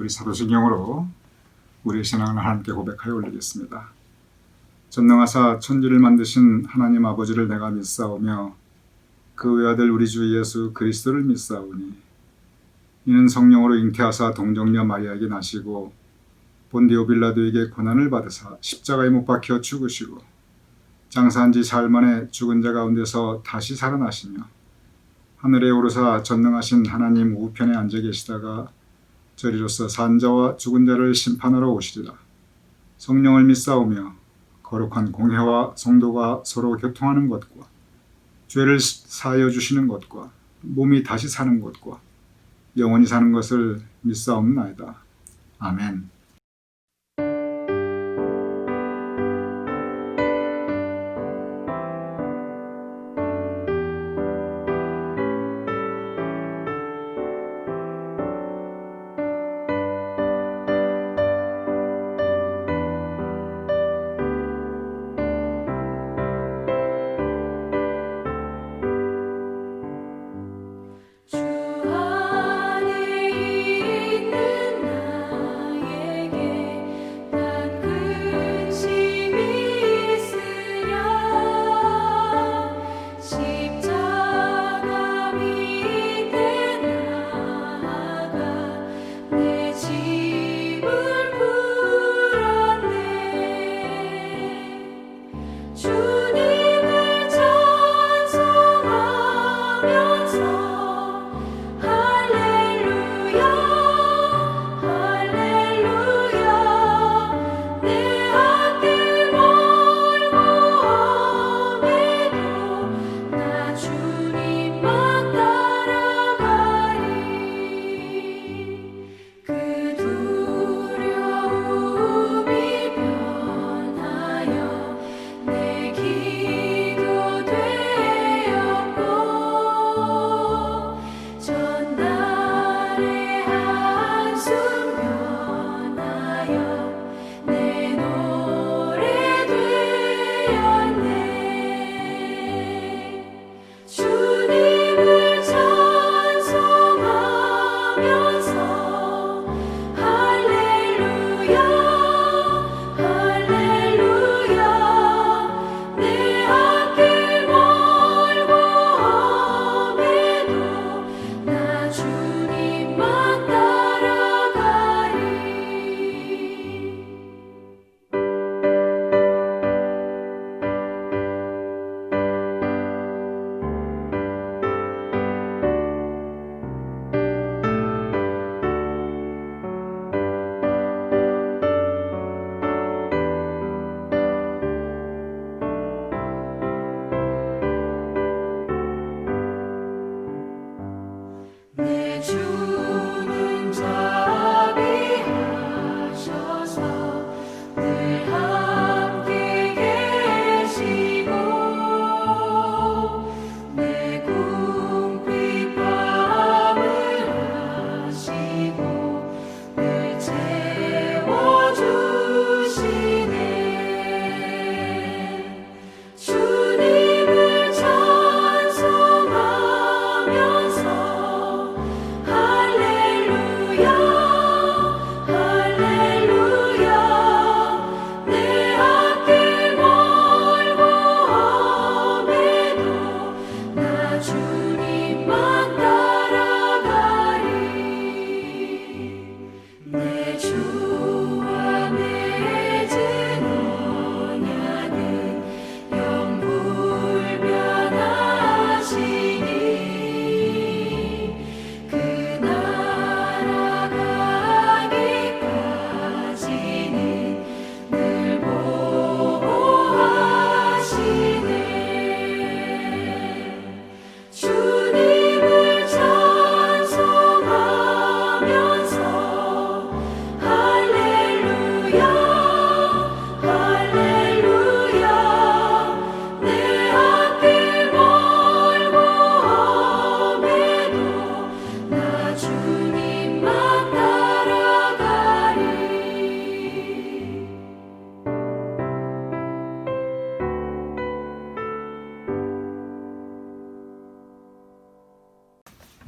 우리 사도신경으로 우리의 신앙을 하나님께 고백하여 올리겠습니다. 전능하사 천지를 만드신 하나님 아버지를 내가 믿사오며 그 외아들 우리 주 예수 그리스도를 믿사오니 이는 성령으로 잉태하사 동정녀 마리아에게 나시고 본디오 빌라도에게 고난을 받으사 십자가에 못 박혀 죽으시고 장사한 지 사흘 만에 죽은 자 가운데서 다시 살아나시며 하늘에 오르사 전능하신 하나님 우편에 앉아 계시다가 저리로서 산 자와 죽은 자를 심판하러 오시리라. 성령을 믿사오며 거룩한 공회와 성도가 서로 교통하는 것과 죄를 사하여 주시는 것과 몸이 다시 사는 것과 영원히 사는 것을 믿사옵나이다. 아멘.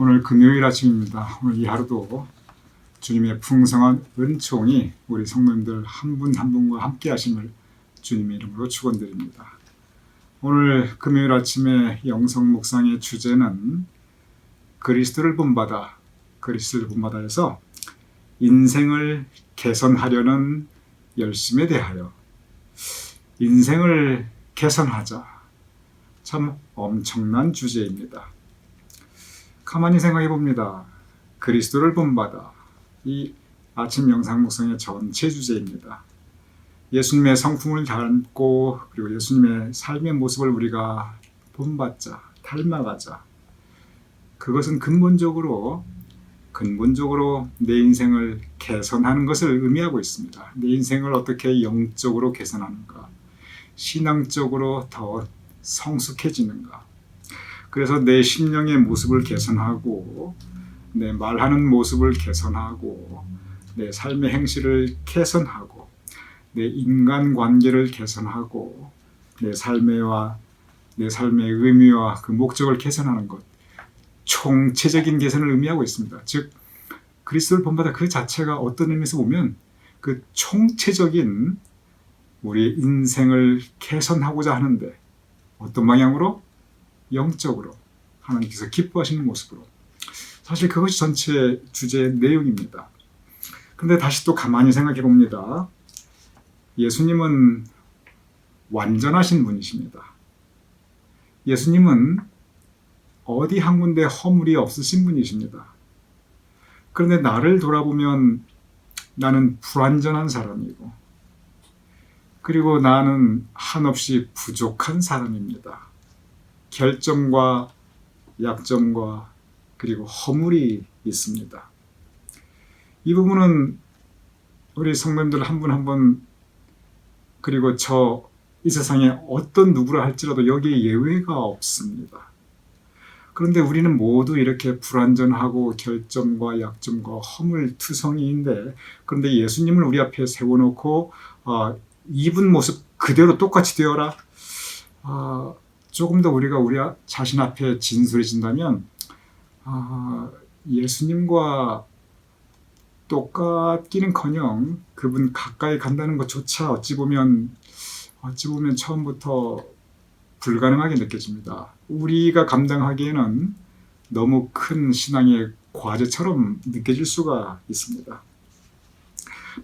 오늘 금요일 아침입니다. 오늘 이 하루도 주님의 풍성한 은총이 우리 성도님들 한 분 한 분과 함께 하심을 주님의 이름으로 축원드립니다. 오늘 금요일 아침에 영성 묵상의 주제는 그리스도를 본받아에서 인생을 개선하려는 열심에 대하여, 인생을 개선하자. 참 엄청난 주제입니다. 가만히 생각해 봅니다. 그리스도를 본받아, 이 아침 영상 묵상의 전체 주제입니다. 예수님의 성품을 닮고 그리고 예수님의 삶의 모습을 우리가 본받자, 닮아가자. 그것은 근본적으로 내 인생을 개선하는 것을 의미하고 있습니다. 내 인생을 어떻게 영적으로 개선하는가, 신앙적으로 더 성숙해지는가. 그래서 내 심령의 모습을 개선하고, 내 말하는 모습을 개선하고, 내 삶의 행실을 개선하고, 내 인간관계를 개선하고, 내 삶의 의미와 그 목적을 개선하는 것, 총체적인 개선을 의미하고 있습니다. 즉 그리스도를 본받아 그 자체가 어떤 의미에서 보면 그 총체적인 우리의 인생을 개선하고자 하는데, 어떤 방향으로? 영적으로, 하나님께서 기뻐하시는 모습으로. 사실 그것이 전체 주제의 내용입니다. 그런데 다시 또 가만히 생각해 봅니다. 예수님은 완전하신 분이십니다. 예수님은 어디 한 군데 허물이 없으신 분이십니다. 그런데 나를 돌아보면 나는 불완전한 사람이고, 그리고 나는 한없이 부족한 사람입니다. 결점과 약점과 그리고 허물이 있습니다. 이 부분은 우리 성도님들 한 분 한 분, 그리고 이 세상에 어떤 누구라 할지라도 여기에 예외가 없습니다. 그런데 우리는 모두 이렇게 불완전하고 결점과 약점과 허물투성이인데, 그런데 예수님을 우리 앞에 세워놓고 이분 모습 그대로 똑같이 되어라. 조금 더 우리가 우리 자신 앞에 진솔해진다면 예수님과 똑같기는커녕 그분 가까이 간다는 것조차 어찌 보면 처음부터 불가능하게 느껴집니다. 우리가 감당하기에는 너무 큰 신앙의 과제처럼 느껴질 수가 있습니다.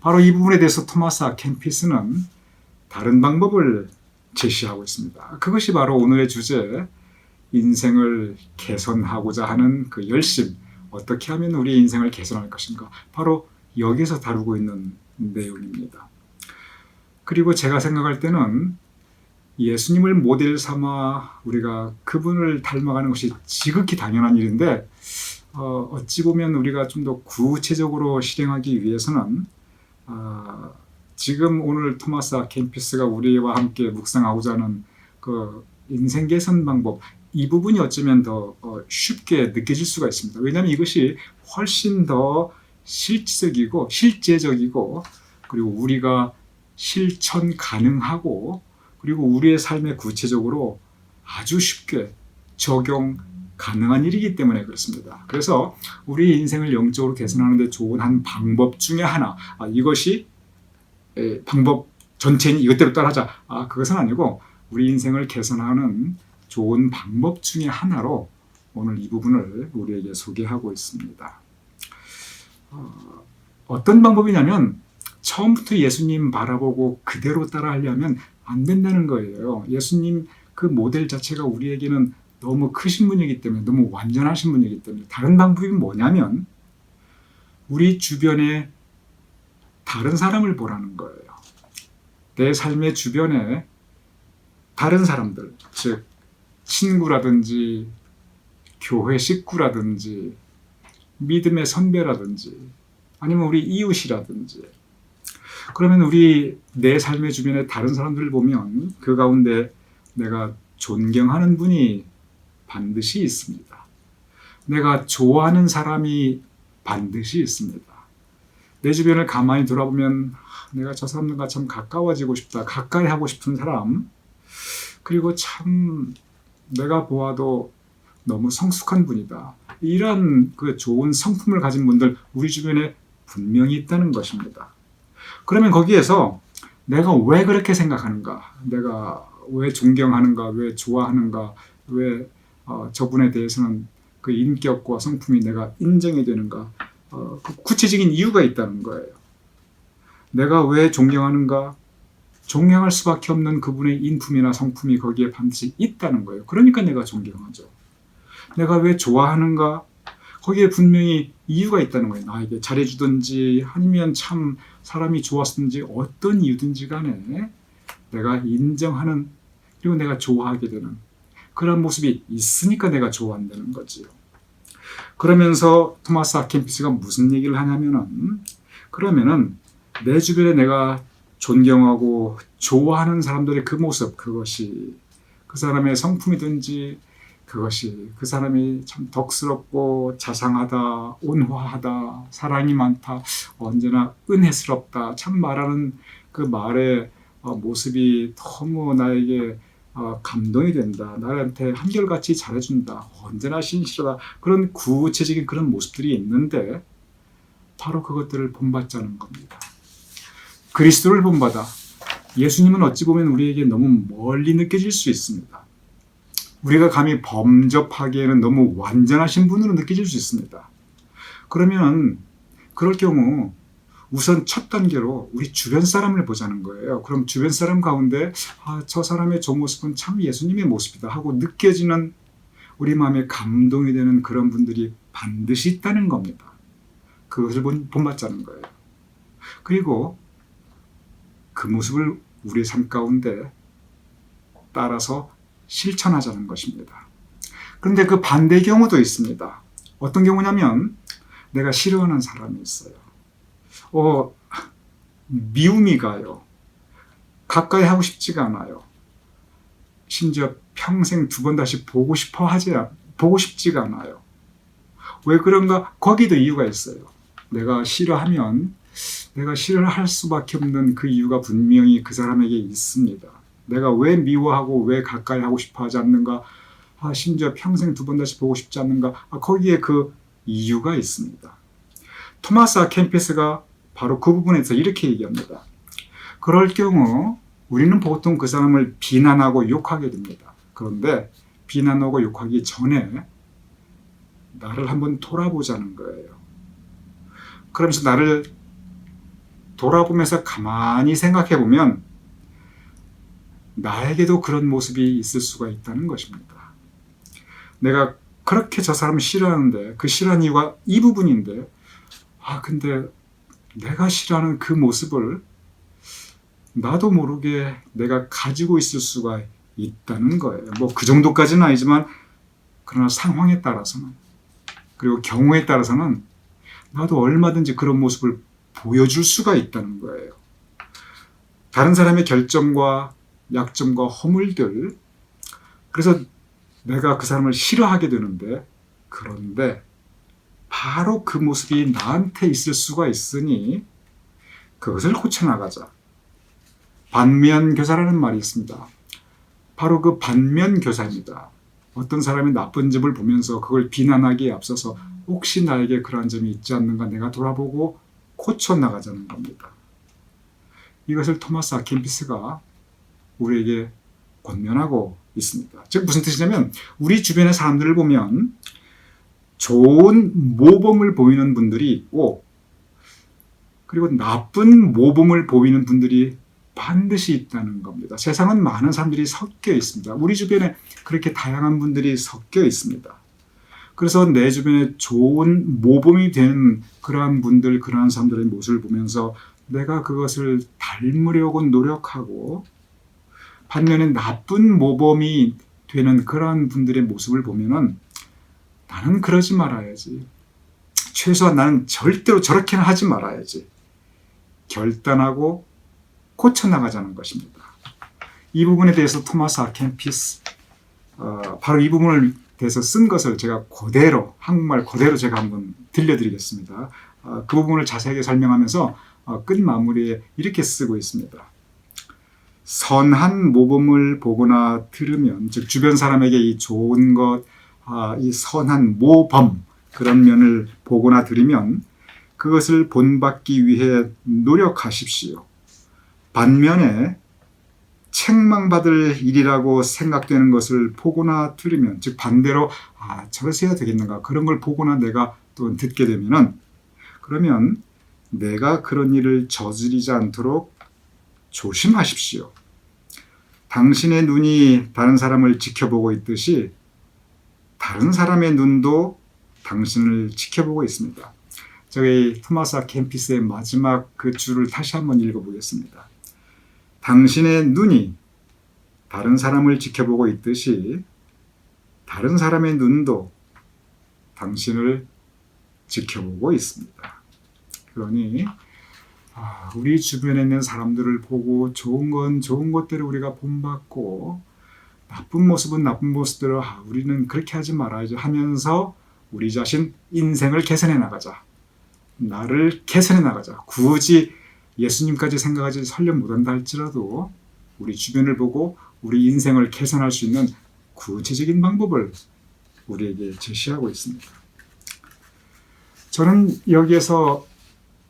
바로 이 부분에 대해서 토마스 아 캠피스는 다른 방법을 제시하고 있습니다. 그것이 바로 오늘의 주제, 인생을 개선하고자 하는 그 열심, 어떻게 하면 우리의 인생을 개선할 것인가, 바로 여기서 다루고 있는 내용입니다. 그리고 제가 생각할 때는 예수님을 모델 삼아 우리가 그분을 닮아가는 것이 지극히 당연한 일인데, 어찌 보면 우리가 좀 더 구체적으로 실행하기 위해서는 지금 오늘 토마스 아 캠피스가 우리와 함께 묵상하고자 하는 그 인생 개선 방법, 이 부분이 어쩌면 더 쉽게 느껴질 수가 있습니다. 왜냐하면 이것이 훨씬 더 실질적이고 실제적이고, 그리고 우리가 실천 가능하고, 그리고 우리의 삶에 구체적으로 아주 쉽게 적용 가능한 일이기 때문에 그렇습니다. 그래서 우리 인생을 영적으로 개선하는 데 좋은 한 방법 중에 하나, 이것이 방법 전체는 이것대로 따라하자, 그것은 아니고 우리 인생을 개선하는 좋은 방법 중에 하나로 오늘 이 부분을 우리에게 소개하고 있습니다. 어떤 방법이냐면, 처음부터 예수님 바라보고 그대로 따라하려면 안 된다는 거예요. 예수님 그 모델 자체가 우리에게는 너무 크신 분이기 때문에, 너무 완전하신 분이기 때문에, 다른 방법이 뭐냐면 우리 주변에 다른 사람을 보라는 거예요. 내 삶의 주변에 다른 사람들, 즉 친구라든지 교회 식구라든지 믿음의 선배라든지 아니면 우리 이웃이라든지, 그러면 내 삶의 주변에 다른 사람들을 보면 그 가운데 내가 존경하는 분이 반드시 있습니다. 내가 좋아하는 사람이 반드시 있습니다. 내 주변을 가만히 돌아보면 내가 저 사람들과 참 가까워지고 싶다, 가까이 하고 싶은 사람, 그리고 참 내가 보아도 너무 성숙한 분이다, 이런 그 좋은 성품을 가진 분들 우리 주변에 분명히 있다는 것입니다. 그러면 거기에서 내가 왜 그렇게 생각하는가? 내가 왜 존경하는가? 왜 좋아하는가? 왜 저분에 대해서는 그 인격과 성품이 내가 인정이 되는가? 그 구체적인 이유가 있다는 거예요. 내가 왜 존경하는가? 존경할 수밖에 없는 그분의 인품이나 성품이 거기에 반드시 있다는 거예요. 그러니까 내가 존경하죠. 내가 왜 좋아하는가? 거기에 분명히 이유가 있다는 거예요. 나에게 잘해주든지 아니면 참 사람이 좋았든지 어떤 이유든지 간에 내가 인정하는, 그리고 내가 좋아하게 되는 그런 모습이 있으니까 내가 좋아한다는 거지요. 그러면서 토마스 아켄피스가 무슨 얘기를 하냐면은, 그러면은 내 주변에 내가 존경하고 좋아하는 사람들의 그 모습, 그것이 그 사람의 성품이든지 그것이 그 사람이 참 덕스럽고 자상하다, 온화하다, 사랑이 많다, 언제나 은혜스럽다, 참 말하는 그 말의 모습이 너무 나에게 감동이 된다, 나한테 한결같이 잘해준다, 언제나 신실하다, 그런 구체적인 그런 모습들이 있는데 바로 그것들을 본받자는 겁니다. 그리스도를 본받아. 예수님은 어찌 보면 우리에게 너무 멀리 느껴질 수 있습니다. 우리가 감히 범접하기에는 너무 완전하신 분으로 느껴질 수 있습니다. 그러면 그럴 경우 우선 첫 단계로 우리 주변 사람을 보자는 거예요. 그럼 주변 사람 가운데 저 사람의 저 모습은 참 예수님의 모습이다 하고 느껴지는, 우리 마음에 감동이 되는 그런 분들이 반드시 있다는 겁니다. 그것을 본받자는 거예요. 그리고 그 모습을 우리의 삶 가운데 따라서 실천하자는 것입니다. 그런데 그 반대의 경우도 있습니다. 어떤 경우냐면 내가 싫어하는 사람이 있어요. 미움이 가요. 가까이 하고 싶지가 않아요. 심지어 평생 두 번 다시 보고 싶지가 않아요. 왜 그런가? 거기도 이유가 있어요. 내가 싫어하면 내가 싫어할 수밖에 없는 그 이유가 분명히 그 사람에게 있습니다. 내가 왜 미워하고 왜 가까이 하고 싶어 하지 않는가? 심지어 평생 두 번 다시 보고 싶지 않는가? 거기에 그 이유가 있습니다. 토마스 아켄피스가 바로 그 부분에서 이렇게 얘기합니다. 그럴 경우 우리는 보통 그 사람을 비난하고 욕하게 됩니다. 그런데 비난하고 욕하기 전에 나를 한번 돌아보자는 거예요. 그러면서 나를 돌아보면서 가만히 생각해 보면 나에게도 그런 모습이 있을 수가 있다는 것입니다. 내가 그렇게 저 사람을 싫어하는데 그 싫어하는 이유가 이 부분인데 근데 내가 싫어하는 그 모습을 나도 모르게 내가 가지고 있을 수가 있다는 거예요. 뭐 그 정도까지는 아니지만 그러나 상황에 따라서는, 그리고 경우에 따라서는 나도 얼마든지 그런 모습을 보여줄 수가 있다는 거예요. 다른 사람의 결점과 약점과 허물들, 그래서 내가 그 사람을 싫어하게 되는데, 그런데 바로 그 모습이 나한테 있을 수가 있으니 그것을 고쳐나가자. 반면교사라는 말이 있습니다. 바로 그 반면교사입니다. 어떤 사람이 나쁜 점을 보면서 그걸 비난하기에 앞서서 혹시 나에게 그러한 점이 있지 않는가 내가 돌아보고 고쳐나가자는 겁니다. 이것을 토마스 아켄피스가 우리에게 권면하고 있습니다. 즉 무슨 뜻이냐면 우리 주변의 사람들을 보면 좋은 모범을 보이는 분들이 있고 그리고 나쁜 모범을 보이는 분들이 반드시 있다는 겁니다. 세상은 많은 사람들이 섞여 있습니다. 우리 주변에 그렇게 다양한 분들이 섞여 있습니다. 그래서 내 주변에 좋은 모범이 되는 그러한 분들, 그러한 사람들의 모습을 보면서 내가 그것을 닮으려고 노력하고, 반면에 나쁜 모범이 되는 그러한 분들의 모습을 보면은 나는 그러지 말아야지. 최소한 나는 절대로 저렇게는 하지 말아야지. 결단하고 고쳐나가자는 것입니다. 이 부분에 대해서 토마스 아켄피스, 바로 이 부분을 대해서 쓴 것을 제가 그대로, 한국말 그대로 제가 한번 들려드리겠습니다. 그 부분을 자세하게 설명하면서 끝 마무리에 이렇게 쓰고 있습니다. 선한 모범을 보거나 들으면, 즉 주변 사람에게 이 좋은 것, 이 선한 모범, 그런 면을 보거나 들으면 그것을 본받기 위해 노력하십시오. 반면에 책망받을 일이라고 생각되는 것을 보거나 들으면, 즉 반대로 저래서 해야 되겠는가, 그런 걸 보거나 내가 또 듣게 되면은, 그러면 내가 그런 일을 저지르지 않도록 조심하십시오. 당신의 눈이 다른 사람을 지켜보고 있듯이 다른 사람의 눈도 당신을 지켜보고 있습니다. 저희 토마스 아 캠피스의 마지막 그 줄을 다시 한번 읽어보겠습니다. 당신의 눈이 다른 사람을 지켜보고 있듯이 다른 사람의 눈도 당신을 지켜보고 있습니다. 그러니 우리 주변에 있는 사람들을 보고 좋은 건 좋은 것대로 우리가 본받고 나쁜 모습은 나쁜 모습대로 우리는 그렇게 하지 말아야지 하면서 우리 자신 인생을 개선해 나가자. 나를 개선해 나가자. 굳이 예수님까지 생각하지 설령 못한다 할지라도 우리 주변을 보고 우리 인생을 개선할 수 있는 구체적인 방법을 우리에게 제시하고 있습니다. 저는 여기에서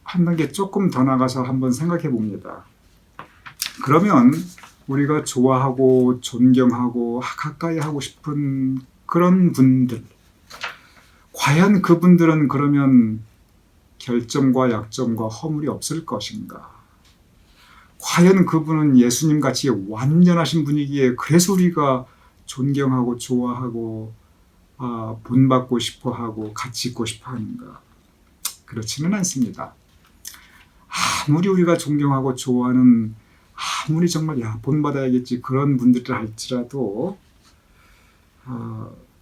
한 단계 조금 더 나가서 한번 생각해 봅니다. 그러면 우리가 좋아하고 존경하고 가까이 하고 싶은 그런 분들, 과연 그분들은 그러면 결점과 약점과 허물이 없을 것인가? 과연 그분은 예수님 같이 완전하신 분이기에 그래서 우리가 존경하고 좋아하고 본받고 싶어하고 같이 있고 싶어하는가? 그렇지는 않습니다. 아무리 우리가 존경하고 좋아하는, 아무리 정말 본받아야겠지 그런 분들을 할지라도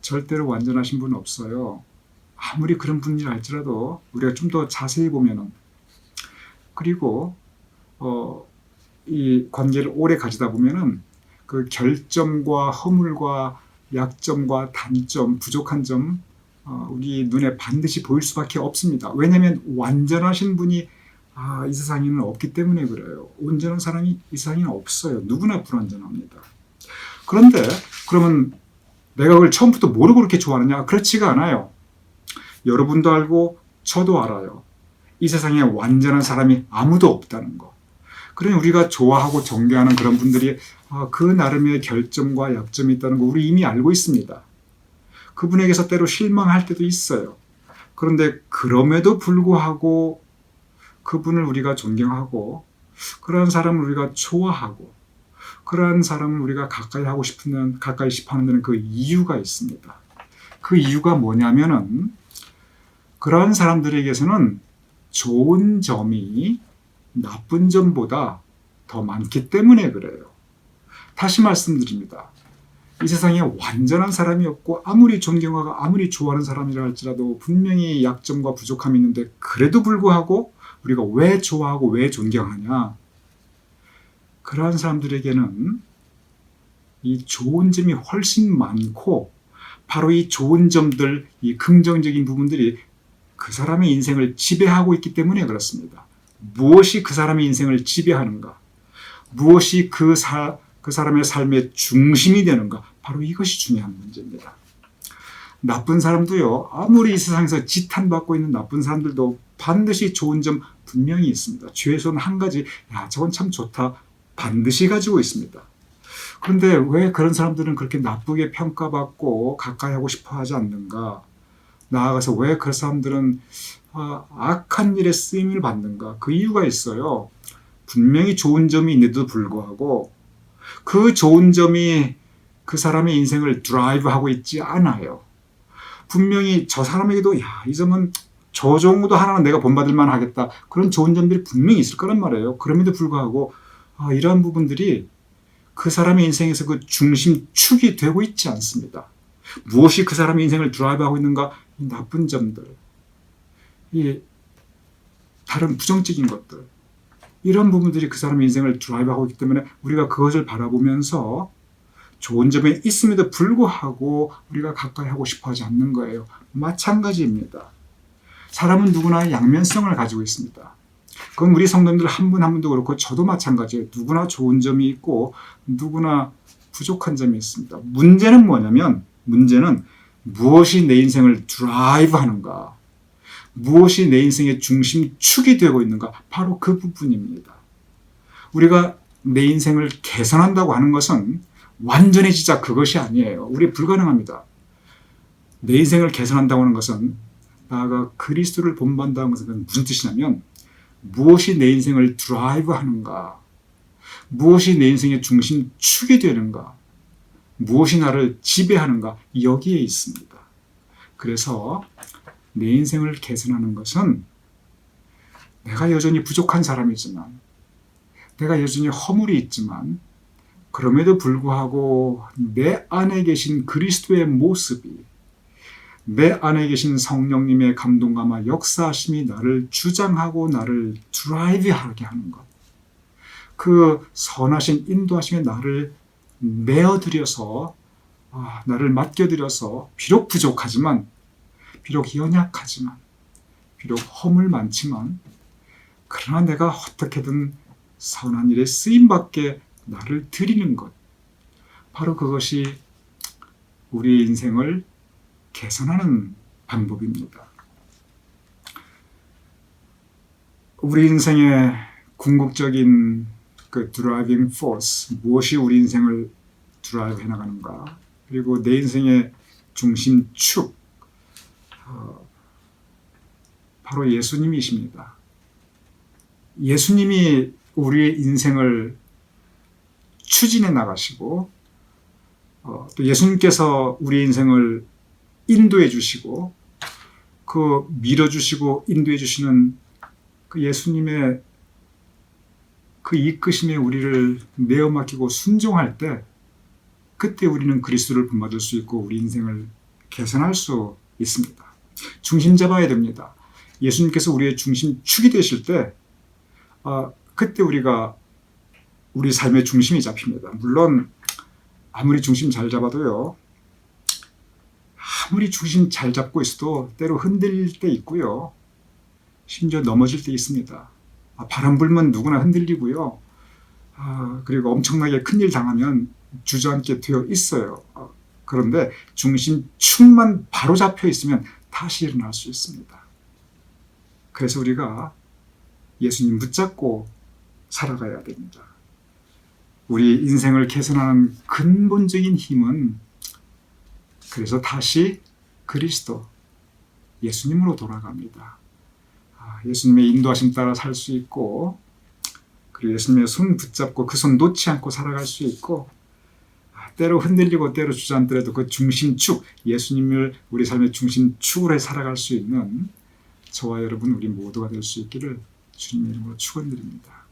절대로 완전하신 분은 없어요. 아무리 그런 분이라 할지라도 우리가 좀 더 자세히 보면은, 그리고 이 관계를 오래 가지다 보면은 그 결점과 허물과 약점과 단점, 부족한 점 우리 눈에 반드시 보일 수밖에 없습니다. 왜냐하면 완전하신 분이 이 세상에는 없기 때문에 그래요. 온전한 사람이 이 세상에는 없어요. 누구나 불완전합니다. 그런데 그러면 내가 그걸 처음부터 모르고 그렇게 좋아하느냐? 그렇지가 않아요. 여러분도 알고 저도 알아요. 이 세상에 완전한 사람이 아무도 없다는 거. 그러니 우리가 좋아하고 존경하는 그런 분들이 그 나름의 결점과 약점이 있다는 거 우리 이미 알고 있습니다. 그분에게서 때로 실망할 때도 있어요. 그런데 그럼에도 불구하고 그분을 우리가 존경하고 그러한 사람을 우리가 좋아하고 그러한 사람을 우리가 가까이 하고 싶으면 가까이 싶어하는 데는 그 이유가 있습니다. 그 이유가 뭐냐면은 그러한 사람들에게서는 좋은 점이 나쁜 점보다 더 많기 때문에 그래요. 다시 말씀드립니다. 이 세상에 완전한 사람이 없고 아무리 존경하고 아무리 좋아하는 사람이라 할지라도 분명히 약점과 부족함이 있는데 그래도 불구하고 우리가 왜 좋아하고 왜 존경하냐? 그러한 사람들에게는 이 좋은 점이 훨씬 많고 바로 이 좋은 점들, 이 긍정적인 부분들이 그 사람의 인생을 지배하고 있기 때문에 그렇습니다. 무엇이 그 사람의 인생을 지배하는가? 무엇이 그 사람의 삶의 중심이 되는가? 바로 이것이 중요한 문제입니다. 나쁜 사람도요, 아무리 이 세상에서 지탄받고 있는 나쁜 사람들도 반드시 좋은 점 분명히 있습니다. 최소한 한 가지, 저건 참 좋다, 반드시 가지고 있습니다. 그런데 왜 그런 사람들은 그렇게 나쁘게 평가받고 가까이 하고 싶어 하지 않는가? 나아가서 왜 그 사람들은 악한 일에 쓰임을 받는가? 그 이유가 있어요. 분명히 좋은 점이 있는데도 불구하고 그 좋은 점이 그 사람의 인생을 드라이브하고 있지 않아요. 분명히 저 사람에게도 이 점은 저 정도 하나는 내가 본받을 만하겠다. 그런 좋은 점들이 분명히 있을 거란 말이에요. 그럼에도 불구하고 이러한 부분들이 그 사람의 인생에서 그 중심축이 되고 있지 않습니다. 무엇이 그 사람의 인생을 드라이브하고 있는가? 이 나쁜 점들, 이 다른 부정적인 것들, 이런 부분들이 그 사람의 인생을 드라이브하고 있기 때문에 우리가 그것을 바라보면서 좋은 점이 있음에도 불구하고 우리가 가까이 하고 싶어 하지 않는 거예요. 마찬가지입니다. 사람은 누구나 양면성을 가지고 있습니다. 그건 우리 성도님들 한 분 한 분도 그렇고 저도 마찬가지예요. 누구나 좋은 점이 있고 누구나 부족한 점이 있습니다. 문제는 뭐냐면, 문제는 무엇이 내 인생을 드라이브 하는가, 무엇이 내 인생의 중심축이 되고 있는가? 바로 그 부분입니다. 우리가 내 인생을 개선한다고 하는 것은 완전히 진짜 그것이 아니에요. 우리 불가능합니다. 내 인생을 개선한다고 하는 것은 나아가 그리스도를 본받는다는 것은 무슨 뜻이냐면 무엇이 내 인생을 드라이브하는가? 무엇이 내 인생의 중심축이 되는가? 무엇이 나를 지배하는가? 여기에 있습니다. 그래서 내 인생을 개선하는 것은 내가 여전히 부족한 사람이지만 내가 여전히 허물이 있지만 그럼에도 불구하고 내 안에 계신 그리스도의 모습이 내 안에 계신 성령님의 감동감과 역사하심이 나를 주장하고 나를 드라이브하게 하는 것. 그 선하신 인도하심에 나를 내어드려서 나를 맡겨드려서 비록 부족하지만 비록 연약하지만 비록 허물 많지만 그러나 내가 어떻게든 선한 일에 쓰임받게 나를 드리는 것. 바로 그것이 우리 인생을 개선하는 방법입니다. 우리 인생의 궁극적인 그 드라이빙 포스, 무엇이 우리 인생을 드라이브 해나가는가, 그리고 내 인생의 중심축, 바로 예수님이십니다. 예수님이 우리의 인생을 추진해 나가시고 또 예수님께서 우리의 인생을 인도해 주시고 그 밀어주시고 인도해 주시는 그 예수님의 그 이끄심에 우리를 내어 맡기고 순종할 때 그때 우리는 그리스도를 본받을 수 있고 우리 인생을 개선할 수 있습니다. 중심 잡아야 됩니다. 예수님께서 우리의 중심축이 되실 때 그때 우리가 우리 삶의 중심이 잡힙니다. 물론 아무리 중심 잘 잡아도요. 아무리 중심 잘 잡고 있어도 때로 흔들릴 때 있고요. 심지어 넘어질 때 있습니다. 바람 불면 누구나 흔들리고요. 그리고 엄청나게 큰일 당하면 주저앉게 되어 있어요. 그런데 중심축만 바로 잡혀 있으면 다시 일어날 수 있습니다. 그래서 우리가 예수님 붙잡고 살아가야 됩니다. 우리 인생을 개선하는 근본적인 힘은 그래서 다시 그리스도, 예수님으로 돌아갑니다. 예수님의 인도하심 따라 살 수 있고 그리고 예수님의 손 붙잡고 그 손 놓지 않고 살아갈 수 있고 때로 흔들리고 때로 주저앉더라도 그 중심축, 예수님을 우리 삶의 중심축으로 해 살아갈 수 있는 저와 여러분 우리 모두가 될 수 있기를 주님의 이름으로 축원드립니다.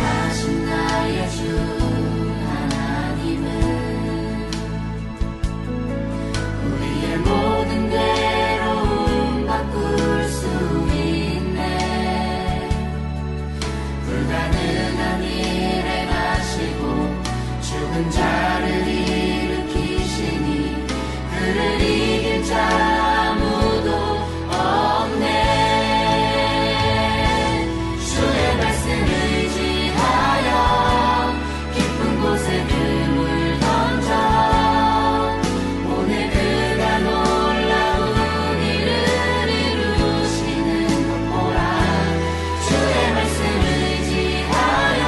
하신 나의 주 하나님은 우리의 모든 괴로움 바꿀 수 있네. 불가능한 일 행하시고 죽은 자를 일으키시니 그를 이길 자 아무도 없네. 주의 말씀 의지하여 깊은 곳에 금을 던져 오늘 그가 놀라운 일을 이루시는 것 보라. 주의 말씀 의지하여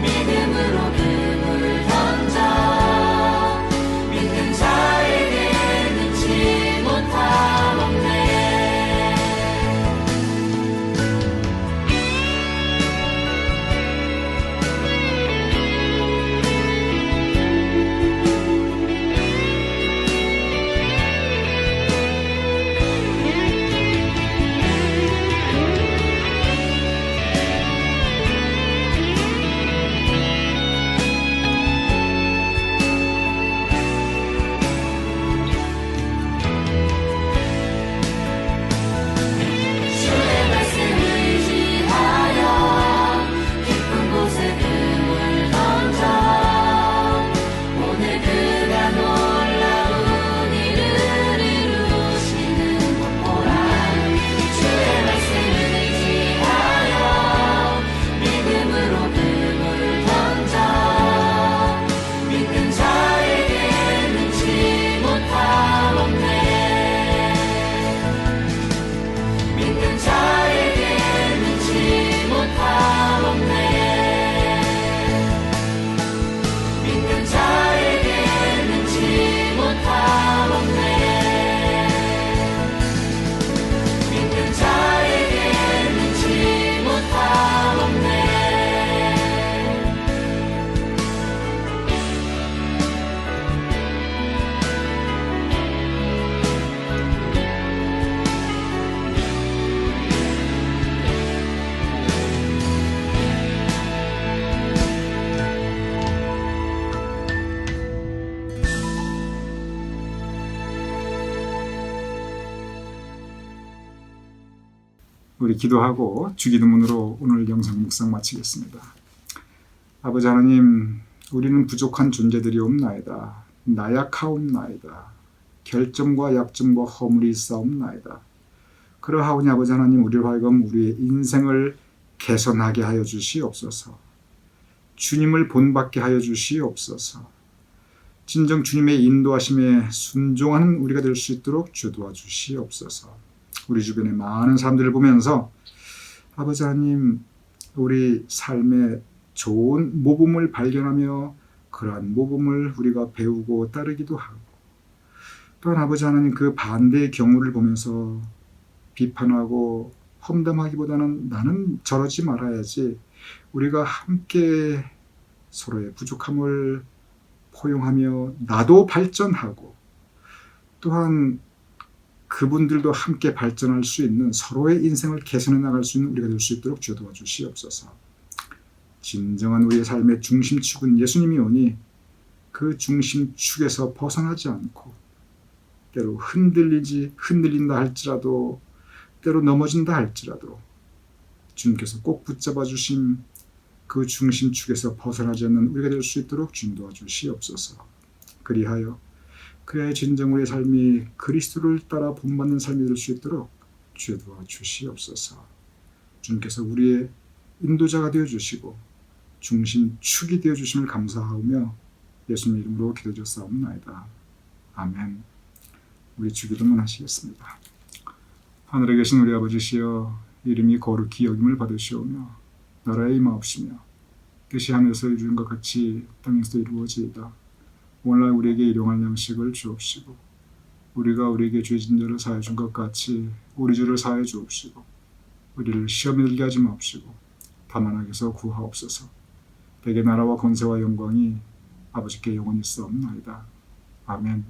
믿음으로 금을 던져 믿는 자에게 능치 못함 없네. 주의 말씀 의지하여 깊은 곳에 금을 던져 오늘 그가 놀라운 일을 이루시는 것 보라. 주의 말씀 의지하여 믿음으로 금을 던져 믿는 자에게 능치 못함 없네. 믿는 자에게 능치 못함 없네. 믿는 자에게 능치 못함 없네. 믿는 자에게 능치 못함 없네. 우리 기도하고 주기도문으로 오늘 영상 묵상 마치겠습니다. 아버지 하나님, 우리는 부족한 존재들이 없나이다. 나약하옵나이다. 결점과 약점과 허물이 있사옵나이다. 그러하오니 아버지 하나님, 우리로 하여금 우리의 인생을 개선하게 하여 주시옵소서. 주님을 본받게 하여 주시옵소서. 진정 주님의 인도하심에 순종하는 우리가 될 수 있도록 주 도와주시옵소서. 우리 주변의 많은 사람들을 보면서 아버지 하나님, 우리 삶의 좋은 모범을 발견하며 그러한 모범을 우리가 배우고 따르기도 하고, 또한 아버지 하나님, 그 반대의 경우를 보면서 비판하고 험담하기보다는 나는 저러지 말아야지, 우리가 함께 서로의 부족함을 포용하며 나도 발전하고 또한 그분들도 함께 발전할 수 있는, 서로의 인생을 개선해 나갈 수 있는 우리가 될 수 있도록 주여 도와주시옵소서. 진정한 우리의 삶의 중심축은 예수님이 오니 그 중심축에서 벗어나지 않고 때로 흔들린다 할지라도, 때로 넘어진다 할지라도 주님께서 꼭 붙잡아 주신 그 중심축에서 벗어나지 않는 우리가 될 수 있도록 주님 도와주시옵소서. 그리하여 진정 우리의 삶이 그리스도를 따라 본받는 삶이 될 수 있도록 주여 도와주시옵소서. 주님께서 우리의 인도자가 되어주시고 중심축이 되어주심을 감사하며 예수님 이름으로 기도드렸사옵나이다. 아멘. 우리 주기도문 하시겠습니다. 하늘에 계신 우리 아버지시여, 이름이 거룩히 여김을 받으시오며 나라에 임하옵시며 뜻이 하늘에서 이루어진 것 같이 땅에서도 이루어지이다. 오늘날 우리에게 일용할 양식을 주옵시고 우리가 우리에게 죄 진 자를 사하여 준 것 같이 우리 죄를 사하여 주옵시고 우리를 시험에 들게 하지 마옵시고 다만 악에서 구하옵소서. 대개 나라와 권세와 영광이 아버지께 영원히 있사옵나이다. 아멘.